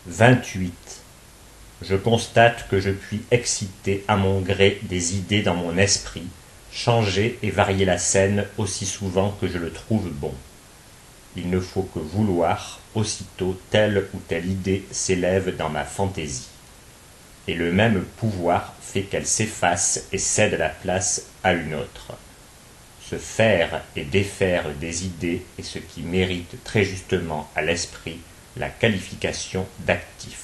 28. Je constate que je puis exciter à mon gré des idées dans mon esprit, changer et varier la scène aussi souvent que je le trouve bon. Il ne faut que vouloir, aussitôt telle ou telle idée s'élève dans ma fantaisie. Et le même pouvoir fait qu'elle s'efface et cède la place à une autre. Se faire et défaire des idées est ce qui mérite très justement à l'esprit la qualification d'actif.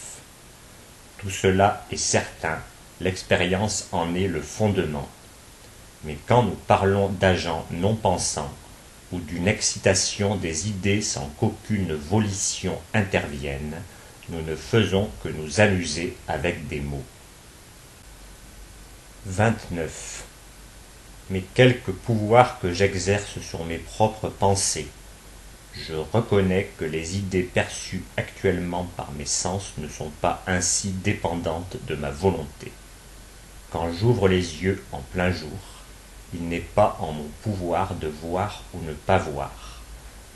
Tout cela est certain, l'expérience en est le fondement. Mais quand nous parlons d'agents non pensants, ou d'une excitation des idées sans qu'aucune volition intervienne, nous ne faisons que nous amuser avec des mots. 29. Mais quelque pouvoir que j'exerce sur mes propres pensées, je reconnais que les idées perçues actuellement par mes sens ne sont pas ainsi dépendantes de ma volonté. Quand j'ouvre les yeux en plein jour, il n'est pas en mon pouvoir de voir ou ne pas voir,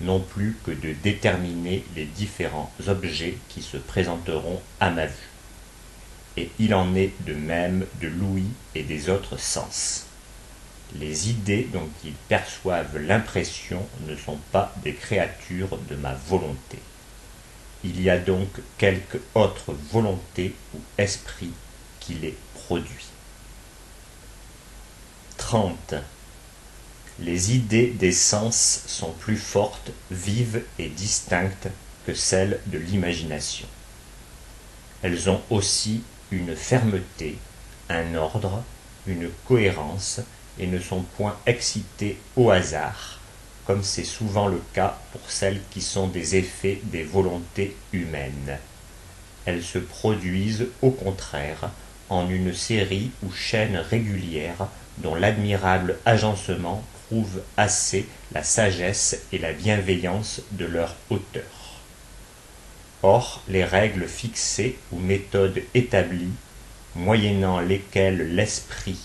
non plus que de déterminer les différents objets qui se présenteront à ma vue. Et il en est de même de l'ouïe et des autres sens. Les idées dont ils perçoivent l'impression ne sont pas des créatures de ma volonté. Il y a donc quelque autre volonté ou esprit qui les produit. 30. Les idées des sens sont plus fortes, vives et distinctes que celles de l'imagination. Elles ont aussi une fermeté, un ordre, une cohérence, et ne sont point excitées au hasard, comme c'est souvent le cas pour celles qui sont des effets des volontés humaines. Elles se produisent, au contraire, en une série ou chaîne régulière dont l'admirable agencement prouve assez la sagesse et la bienveillance de leur auteur. Or, les règles fixées ou méthodes établies, moyennant lesquelles l'esprit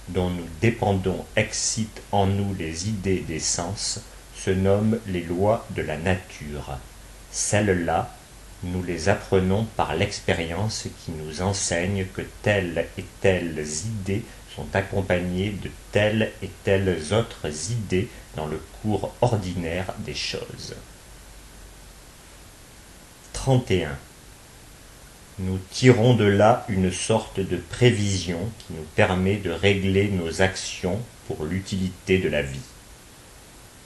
dont nous dépendons excite en nous les idées des sens, se nomment les lois de la nature. Celles-là, nous les apprenons par l'expérience qui nous enseigne que telles et telles idées sont accompagnées de telles et telles autres idées dans le cours ordinaire des choses. 31. Nous tirons de là une sorte de prévision qui nous permet de régler nos actions pour l'utilité de la vie.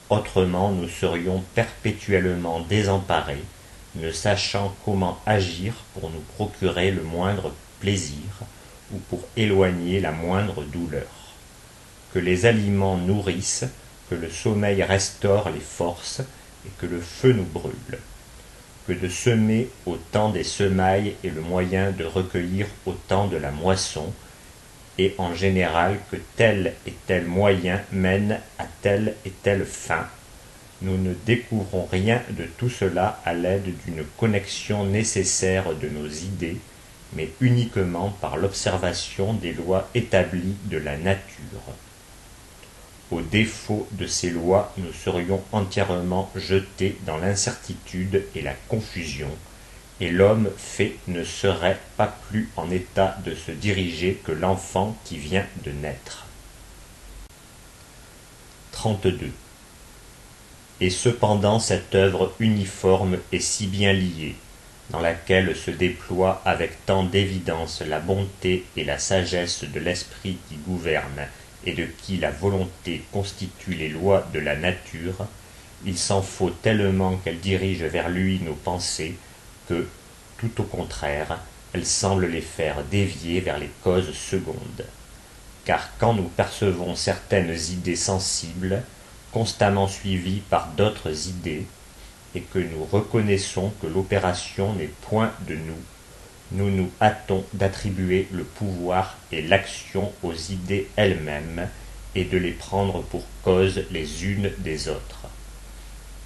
Autrement, nous serions perpétuellement désemparés, ne sachant comment agir pour nous procurer le moindre plaisir ou pour éloigner la moindre douleur. Que les aliments nourrissent, que le sommeil restaure les forces et que le feu nous brûle. Que de semer au temps des semailles est le moyen de recueillir au temps de la moisson, et en général que tel et tel moyen mène à telle et telle fin. Nous ne découvrons rien de tout cela à l'aide d'une connexion nécessaire de nos idées, mais uniquement par l'observation des lois établies de la nature. Au défaut de ces lois, nous serions entièrement jetés dans l'incertitude et la confusion, et l'homme fait ne serait pas plus en état de se diriger que l'enfant qui vient de naître. 32. Et cependant cette œuvre uniforme est si bien liée, dans laquelle se déploie avec tant d'évidence la bonté et la sagesse de l'esprit qui gouverne, et de qui la volonté constitue les lois de la nature, il s'en faut tellement qu'elle dirige vers lui nos pensées, que, tout au contraire, elle semble les faire dévier vers les causes secondes. Car quand nous percevons certaines idées sensibles, constamment suivies par d'autres idées, et que nous reconnaissons que l'opération n'est point de nous, nous nous hâtons d'attribuer le pouvoir et l'action aux idées elles-mêmes et de les prendre pour cause les unes des autres.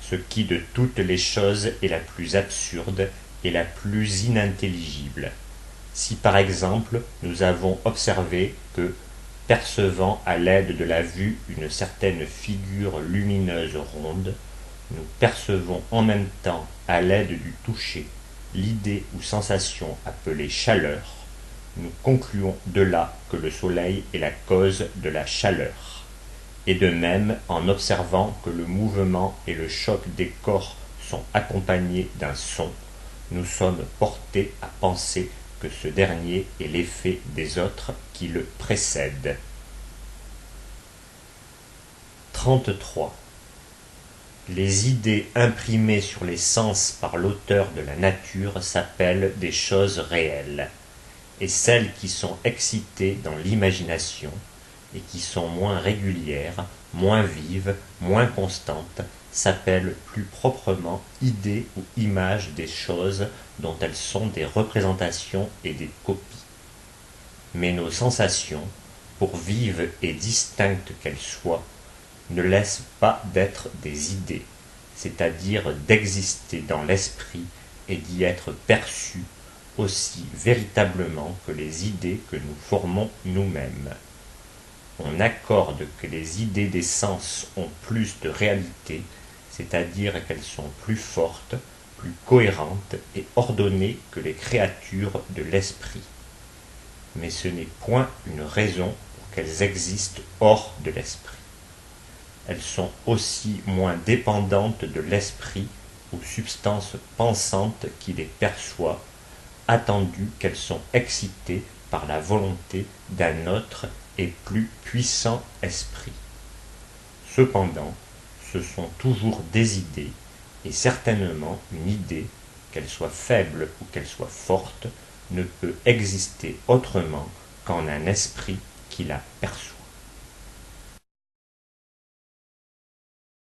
Ce qui de toutes les choses est la plus absurde et la plus inintelligible. Si par exemple nous avons observé que, percevant à l'aide de la vue une certaine figure lumineuse ronde, nous percevons en même temps à l'aide du toucher l'idée ou sensation appelée chaleur, nous concluons de là que le soleil est la cause de la chaleur. Et de même, en observant que le mouvement et le choc des corps sont accompagnés d'un son, nous sommes portés à penser que ce dernier est l'effet des autres qui le précèdent. 33. Les idées imprimées sur les sens par l'auteur de la nature s'appellent des choses réelles, et celles qui sont excitées dans l'imagination et qui sont moins régulières, moins vives, moins constantes, s'appellent plus proprement idées ou images des choses dont elles sont des représentations et des copies. Mais nos sensations, pour vives et distinctes qu'elles soient, ne laissent pas d'être des idées, c'est-à-dire d'exister dans l'esprit et d'y être perçues aussi véritablement que les idées que nous formons nous-mêmes. On accorde que les idées des sens ont plus de réalité, c'est-à-dire qu'elles sont plus fortes, plus cohérentes et ordonnées que les créatures de l'esprit. Mais ce n'est point une raison pour qu'elles existent hors de l'esprit. Elles sont aussi moins dépendantes de l'esprit aux substances pensantes qui les perçoivent, attendu qu'elles sont excitées par la volonté d'un autre et plus puissant esprit. Cependant, ce sont toujours des idées, et certainement une idée, qu'elle soit faible ou qu'elle soit forte, ne peut exister autrement qu'en un esprit qui la perçoit.